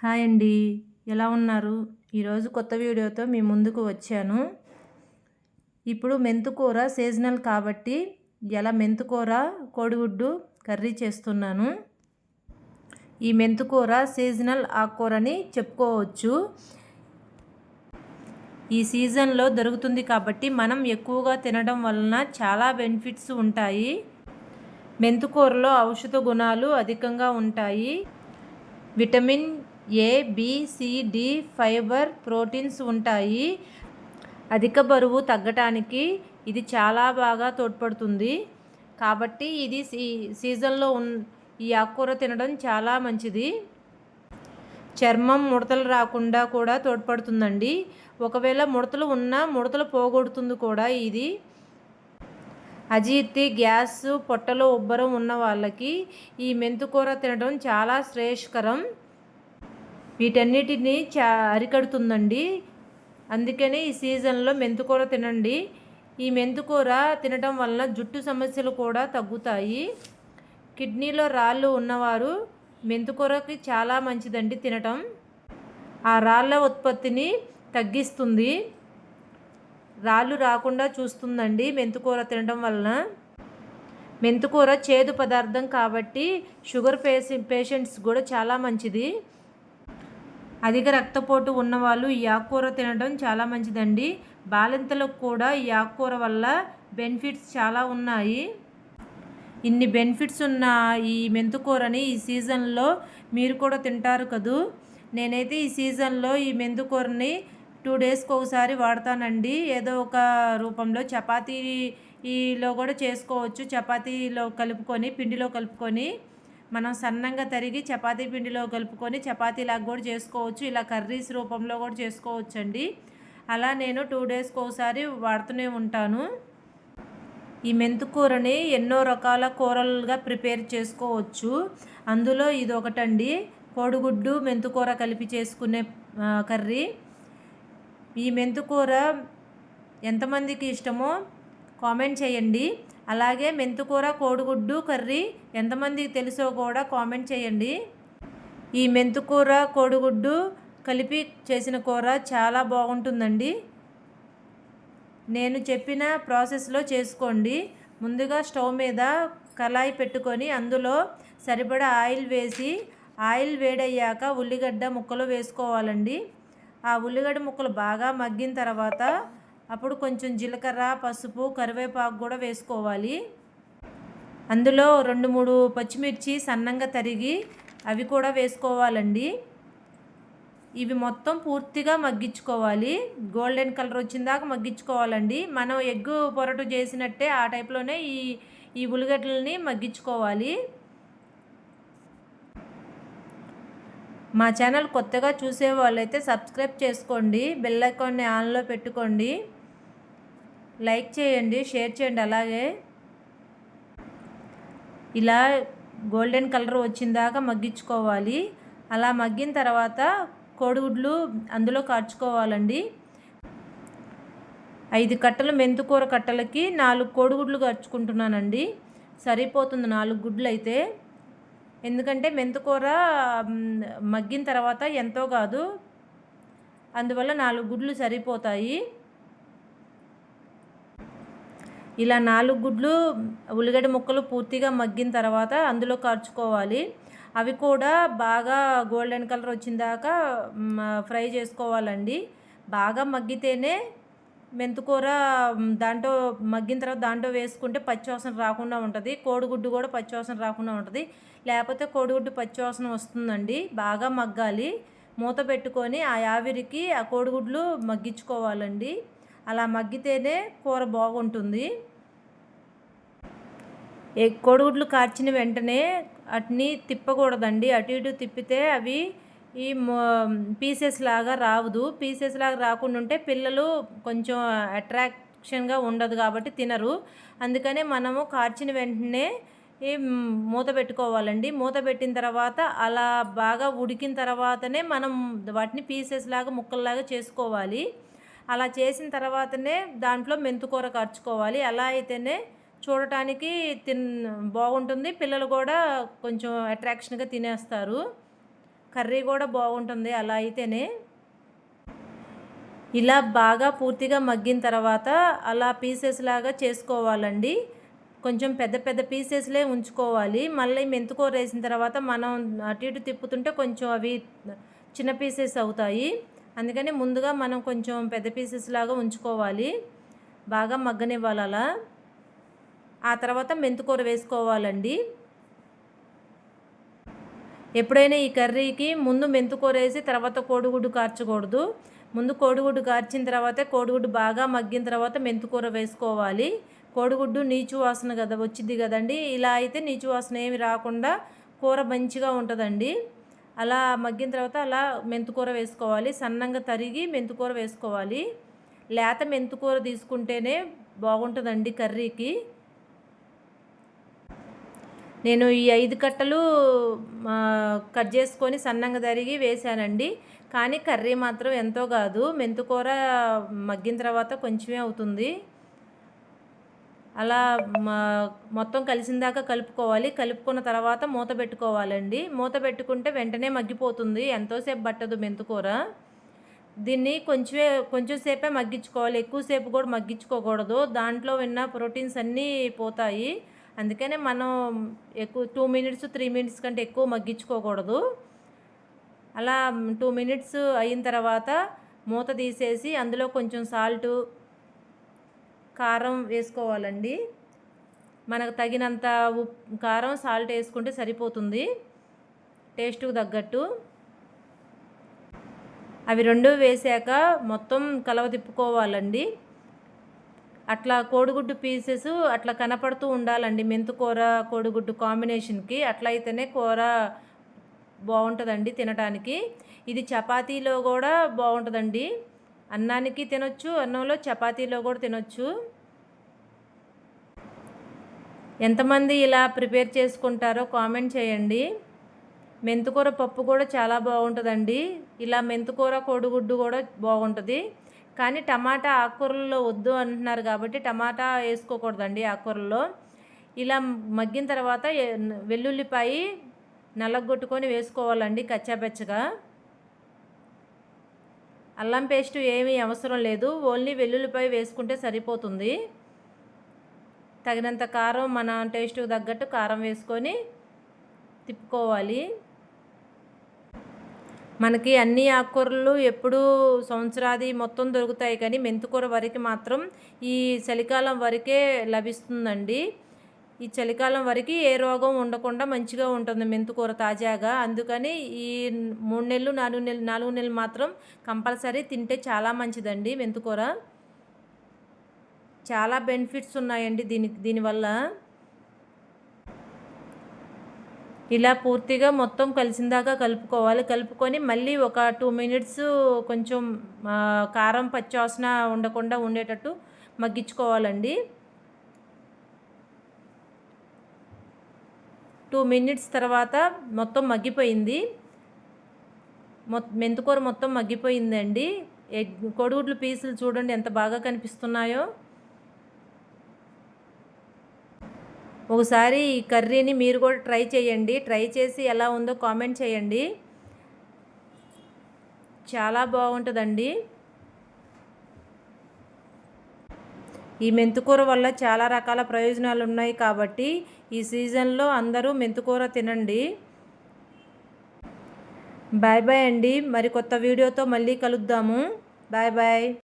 Hi అండి, ఎలా ఉన్నారు? ఈరోజు కొత్త వీడియోతో మీ ముందుకు వచ్చాను. ఇప్పుడు మెంతుకూర సీజనల్ కాబట్టి మెంతుకూర కోడిగుడ్డు కర్రీ చేస్తున్నాను. ఈ మెంతుకూర సీజనల్ ఆకుకూరని చెప్పుకోవచ్చు. ఈ సీజన్లో దొరుకుతుంది కాబట్టి మనం ఎక్కువగా తినడం వలన చాలా బెనిఫిట్స్ ఉంటాయి. మెంతుకూరలో ఔషధ గుణాలు అధికంగా ఉంటాయి. Vitamin A, B, C, D, fibre, proteins ఉంటాయి. అధిక బరువు తగ్గటానికి ఇది చాలా బాగా తోడ్పడుతుంది. కాబట్టి ఇది సీజన్లో ఈ ఆకుకూర తినడం చాలా మంచిది. చర్మం ముడతలు రాకుండా కూడా తోడ్పడుతుందండి. ఒకవేళ ముడతలు ఉన్నా ముడతలు పోగొడుతుంది కూడా ఇది. అజీర్తి, గ్యాస్, పొట్టలో ఉబ్బరం ఉన్న వాళ్ళకి ఈ మెంతుకూర తినడం చాలా శ్రేయస్కరం. వీటన్నిటిని అరికడుతుందండి. అందుకని ఈ సీజన్లో మెంతుకూర తినండి. ఈ మెంతుకూర తినడం వలన జుట్టు సమస్యలు కూడా తగ్గుతాయి. కిడ్నీలో రాళ్ళు ఉన్నవారు మెంతుకూరకి చాలా మంచిదండి తినటం. ఆ రాళ్ళ ఉత్పత్తిని తగ్గిస్తుంది, రాళ్ళు రాకుండా చూస్తుందండి మెంతుకూర తినడం వలన. మెంతుకూర చేదు పదార్థం కాబట్టి షుగర్ పేషెంట్స్ కూడా చాలా మంచిది. అధిక రక్తపోటు ఉన్నవాళ్ళు ఈ ఆకుకూర తినడం చాలా మంచిదండి. బాలింతలకు కూడా ఈ ఆకుకూర వల్ల బెనిఫిట్స్ చాలా ఉన్నాయి. ఇన్ని బెనిఫిట్స్ ఉన్న ఈ మెంతుకూరని ఈ సీజన్లో మీరు కూడా తింటారు కదూ. నేనైతే ఈ సీజన్లో ఈ మెంతుకూరని 2 డేస్కి ఒకసారి వాడతానండి. ఏదో ఒక రూపంలో చపాతీలో కూడా చేసుకోవచ్చు. చపాతీలో కలుపుకొని, పిండిలో కలుపుకొని మనం సన్నంగా తరిగి చపాతీ పిండిలో కలుపుకొని చపాతీలాగా కూడా చేసుకోవచ్చు. ఇలా కర్రీస్ రూపంలో కూడా చేసుకోవచ్చండి. అలా నేను 2 డేస్కి ఒకసారి వాడుతూనే ఉంటాను. ఈ మెంతుకూరని ఎన్నో రకాల కూరలుగా ప్రిపేర్ చేసుకోవచ్చు. అందులో ఇది ఒకటండి, కోడిగుడ్డు మెంతుకూర కలిపి చేసుకునే కర్రీ. ఈ మెంతుకూర ఎంతమందికి ఇష్టమో కామెంట్ చేయండి. అలాగే మెంతుకూర కోడిగుడ్డు కర్రీ ఎంతమందికి తెలుసో కూడా కామెంట్ చేయండి. ఈ మెంతుకూర కోడిగుడ్డు కలిపి చేసిన కూర చాలా బాగుంటుందండి. నేను చెప్పిన ప్రాసెస్లో చేసుకోండి. ముందుగా స్టవ్ మీద కళాయి పెట్టుకొని అందులో సరిపడా ఆయిల్ వేసి, ఆయిల్ వేడయ్యాక ఉల్లిగడ్డ ముక్కలు వేసుకోవాలండి. ఆ ఉల్లిగడ్డ ముక్కలు బాగా మగ్గిన తర్వాత అప్పుడు కొంచెం జీలకర్ర, పసుపు, కరివేపాకు కూడా వేసుకోవాలి. అందులో 2-3 పచ్చిమిర్చి సన్నంగా తరిగి అవి కూడా వేసుకోవాలండి. ఇవి మొత్తం పూర్తిగా మగ్గించుకోవాలి. గోల్డెన్ కలర్ వచ్చిందాక మగ్గించుకోవాలండి. మనం ఎగ్ పొరటు చేసినట్టే ఆ టైప్లోనే ఈ ఉల్లిగడ్డలని మగ్గించుకోవాలి. మా ఛానల్ కొత్తగా చూసే వాళ్ళైతే సబ్స్క్రైబ్ చేసుకోండి, బెల్ ఐకాన్ని ఆన్లో పెట్టుకోండి, లైక్ చేయండి, షేర్ చేయండి. అలాగే ఇలా గోల్డెన్ కలర్ వచ్చిందాకా మగ్గించుకోవాలి. అలా మగ్గిన తర్వాత కోడిగుడ్లు అందులో కార్చుకోవాలండి. 5 కట్టలు మెంతుకూర కట్టలకి 4 కోడిగుడ్లు కార్చుకుంటున్నానండి. సరిపోతుంది 4 గుడ్లు అయితే. ఎందుకంటే మెంతుకూర మగ్గిన తర్వాత ఎంతో కాదు, అందువల్ల 4 గుడ్లు సరిపోతాయి. ఇలా 4 గుడ్లు ఉల్లిగడ్డ ముక్కలు పూర్తిగా మగ్గిన తర్వాత అందులో కార్చుకోవాలి. అవి కూడా బాగా గోల్డెన్ కలర్ వచ్చిందాకా ఫ్రై చేసుకోవాలండి. బాగా మగ్గితేనే మెంతుకూర దాంట్లో మగ్గిన తర్వాత దాంట్లో వేసుకుంటే పచ్చివాసన రాకుండా ఉంటుంది. కోడిగుడ్డు కూడా పచ్చివాసన రాకుండా ఉంటుంది. లేకపోతే కోడిగుడ్డు పచ్చివాసన వస్తుందండి. బాగా మగ్గాలి. మూత పెట్టుకొని ఆ ఆవిరికి ఆ కోడిగుడ్లు మగ్గించుకోవాలండి. అలా మగ్గితేనే కూర బాగుంటుంది. కోడిగుడ్లు కార్చిన వెంటనే వాటిని తిప్పకూడదండి. అటు ఇటు తిప్పితే అవి ఈ పీసెస్ లాగా రావదు. పీసెస్ లాగా రాకుండా ఉంటే పిల్లలు కొంచెం అట్రాక్షన్గా ఉండదు కాబట్టి తినరు. అందుకనే మనము కార్చిన వెంటనే మూత పెట్టుకోవాలండి. మూత పెట్టిన తర్వాత అలా బాగా ఉడికిన తర్వాతనే మనం వాటిని పీసెస్ లాగా ముక్కల్లాగా చేసుకోవాలి. అలా చేసిన తర్వాతనే దాంట్లో మెంతుకూర కార్చుకోవాలి. అలా అయితేనే చూడటానికి బాగుంటుంది. పిల్లలు కూడా కొంచెం అట్రాక్షన్గా తినేస్తారు. కర్రీ కూడా బాగుంటుంది అలా అయితేనే. ఇలా బాగా పూర్తిగా మగ్గిన తర్వాత అలా పీసెస్ లాగా చేసుకోవాలండి. కొంచెం పెద్ద పెద్ద పీసెస్లే ఉంచుకోవాలి. మళ్ళీ మెంతికూర వేసిన తర్వాత మనం అటు ఇటు తిప్పుతుంటే కొంచెం అవి చిన్న పీసెస్ అవుతాయి. అందుకని ముందుగా మనం కొంచెం పెద్ద పీసెస్ లాగా ఉంచుకోవాలి. బాగా మగ్గనివ్వాలి అలా. ఆ తర్వాత మెంతికూర వేసుకోవాలండి. ఎప్పుడైనా ఈ కర్రీకి ముందు మెంతికూర వేసి తర్వాత కోడిగుడ్డు కార్చకూడదు. ముందు కోడిగుడ్డు కార్చిన తర్వాతే కోడిగుడ్డు బాగా మగ్గిన తర్వాత మెంతికూర వేసుకోవాలి. కోడిగుడ్డు నీచు వాసన కదా వచ్చింది కదండి. ఇలా అయితే నీచు వాసన ఏమి రాకుండా కూర మంచిగా ఉంటుందండి. అలా మగ్గిన తర్వాత అలా మెంతికూర వేసుకోవాలి. సన్నంగా తరిగి మెంతికూర వేసుకోవాలి. లేత మెంతికూర తీసుకుంటేనే బాగుంటుందండి కర్రీకి. నేను ఈ 5 కట్టలు కట్ చేసుకొని సన్నంగా తరిగి వేసానండి. కానీ కర్రీ మాత్రం ఎంతో కాదు. మెంతికూర మగ్గిన తర్వాత కొంచెమే అవుతుంది. అలా మొత్తం కలిసిందాకా కలుపుకోవాలి. కలుపుకున్న తర్వాత మూత పెట్టుకోవాలండి. మూత పెట్టుకుంటే వెంటనే మగ్గిపోతుంది. ఎంతోసేపు పట్టదు మెంతికూర. దీన్ని కొంచెం సేపే మగ్గించుకోవాలి. ఎక్కువసేపు కూడా మగ్గించుకోకూడదు. దాంట్లో ఉన్న ప్రోటీన్స్ అన్నీ పోతాయి. అందుకనే మనం 2 మినిట్స్ 3 మినిట్స్ కంటే ఎక్కువ మగ్గించుకోకూడదు. అలా 2 మినిట్స్ అయిన తర్వాత మూత తీసేసి అందులో కొంచెం సాల్టు, కారం వేసుకోవాలండి. మనకు తగినంత కారం, సాల్ట్ వేసుకుంటే సరిపోతుంది టేస్ట్కు తగ్గట్టు. అవి 2 వేసాక మొత్తం కలవ తిప్పుకోవాలండి. అట్లా కోడిగుడ్డు పీసెస్ అట్లా కనపడుతూ ఉండాలండి మెంతికూర కోడిగుడ్డు కాంబినేషన్కి. అట్లా అయితేనే కూర బాగుంటుందండి తినడానికి. ఇది చపాతీలో కూడా బాగుంటుందండి. అన్నానికి తినొచ్చు, అన్నంలో చపాతీలో కూడా తినొచ్చు. ఎంతమంది ఇలా ప్రిపేర్ చేసుకుంటారో కామెంట్ చేయండి. మెంతికూర పప్పు కూడా చాలా బాగుంటుందండి. ఇలా మెంతికూర కోడిగుడ్డు కూడా బాగుంటుంది. కానీ టమాటా ఆకుకూరల్లో వద్దు అంటున్నారు కాబట్టి టమాటా వేసుకోకూడదండి ఆకుకూరల్లో. ఇలా మగ్గిన తర్వాత వెల్లుల్లిపాయ నల్లగొట్టుకొని వేసుకోవాలండి కచ్చాపచ్చగా. అల్లం పేస్ట్ ఏమీ అవసరం లేదు. ఓన్లీ వెల్లుల్లిపాయ వేసుకుంటే సరిపోతుంది. తగినంత కారం మన టేస్ట్కి తగ్గట్టు కారం వేసుకొని తిప్పుకోవాలి. మనకి అన్ని ఆకుకూరలు ఎప్పుడూ సంవత్సరాది మొత్తం దొరుకుతాయి. కానీ మెంతికూర వరకు మాత్రం ఈ చలికాలం వరకే లభిస్తుందండి. ఈ చలికాలం వరకు ఏ రోగం ఉండకుండా మంచిగా ఉంటుంది మెంతికూర తాజాగా. అందుకని ఈ 3 నెలలు 4 నెలలు మాత్రం కంపల్సరీ తింటే చాలా మంచిదండి మెంతికూర. చాలా బెనిఫిట్స్ ఉన్నాయండి దీనివల్ల. ఇలా పూర్తిగా మొత్తం కలిసిందాకా కలుపుకోవాలి. కలుపుకొని మళ్ళీ ఒక 2 మినిట్స్ కొంచెం కారం పచ్చివాసన ఉండకుండా ఉండేటట్టు మగ్గించుకోవాలండి. 2 మినిట్స్ తర్వాత మొత్తం మగ్గిపోయింది. మెంతికూర మొత్తం మగ్గిపోయిందండి. కోడిగుడ్లు పీసులు చూడండి ఎంత బాగా కనిపిస్తున్నాయో. ఒకసారి ఈ కర్రీని మీరు కూడా ట్రై చేయండి. ట్రై చేసి ఎలా ఉందో కామెంట్ చేయండి. చాలా బాగుంటుందండి. ఈ మెంతికూర వల్ల చాలా రకాల ప్రయోజనాలు ఉన్నాయి కాబట్టి ఈ సీజన్లో అందరూ మెంతికూర తినండి. బాయ్ బాయ్ అండి. మరి కొత్త వీడియోతో మళ్ళీ కలుద్దాము. Bye bye.